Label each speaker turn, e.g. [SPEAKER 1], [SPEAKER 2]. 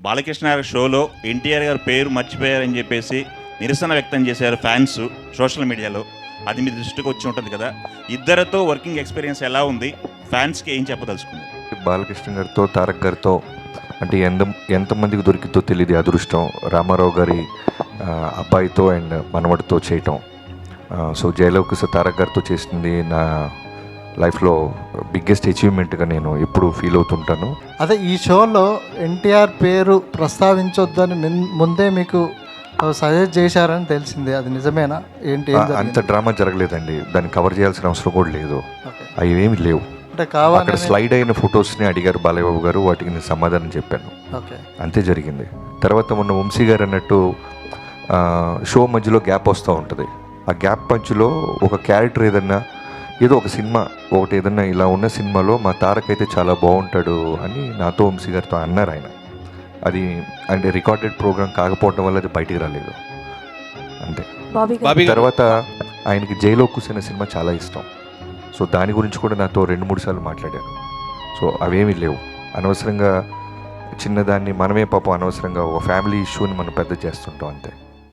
[SPEAKER 1] బాలకృష్ణ గారి షోలో ఎన్టీఆర్ గారి పేరు మర్చిపోయారని చెప్పేసి నిరసన వ్యక్తం చేశారు ఫ్యాన్స్ సోషల్ మీడియాలో. అది మీ దృష్టికి వచ్చి ఉంటుంది కదా, ఇద్దరితో వర్కింగ్ ఎక్స్పీరియన్స్ ఎలా ఉంది, ఫ్యాన్స్కి ఏం చెప్పదలుచుకుంది?
[SPEAKER 2] బాలకృష్ణ గారితో తారక్ గారితో అంటే ఎంతమందికి దొరికితో తెలియదు అదృష్టం. రామారావు గారి అబ్బాయితో అండ్ మనవడితో చేయటం. సో జయలవకుశ తారక్ గారితో చేసింది నా లైఫ్లో బిగ్గెస్ట్ అచీవ్మెంట్గా నేను ఎప్పుడు ఫీల్ అవుతుంటాను.
[SPEAKER 3] అదే ఈ షోలో ఎన్టీఆర్ పేరు ప్రస్తావించొద్దని ముందే మీకు సజెస్ట్ చేశారని తెలిసింది, అది నిజమేనా? ఏంటి?
[SPEAKER 2] అంత డ్రామా జరగలేదండి, దాన్ని కవర్ చేయాల్సిన అవసరం కూడా లేదు. అవి ఏమి లేవు.
[SPEAKER 3] అంటే కావాలి
[SPEAKER 2] అక్కడ స్లైడ్ అయిన ఫొటోస్ని అడిగారు బాలయ్యబాబు గారు, వాటికి నేను సమాధానం చెప్పాను. అంతే జరిగింది. తర్వాత మొన్న వంశీ గారు అన్నట్టు షో మధ్యలో గ్యాప్ వస్తూ ఉంటుంది. ఆ గ్యాప్ మధ్యలో ఒక క్యారెక్టర్ ఏదన్నా ఏదో ఒక సినిమా ఒకటి ఏదన్నా ఇలా ఉన్న సినిమాలో మా తారక్ అయితే చాలా బాగుంటాడు అని నాతో వంశీ గారితో అన్నారు ఆయన. అది అంటే రికార్డెడ్ ప్రోగ్రామ్ కాకపోవడం వల్ల అది బయటికి రాలేదు అంతే. తర్వాత ఆయనకి జైలవకుశ అనే సినిమా చాలా ఇష్టం. సో దాని గురించి కూడా నాతో 2-3 సార్లు మాట్లాడాను. సో అవేమీ లేవు. అనవసరంగా చిన్నదాన్ని మనమే పాపం అనవసరంగా ఒక ఫ్యామిలీ ఇష్యూని మనం పెద్ద చేస్తుంటాం అంతే.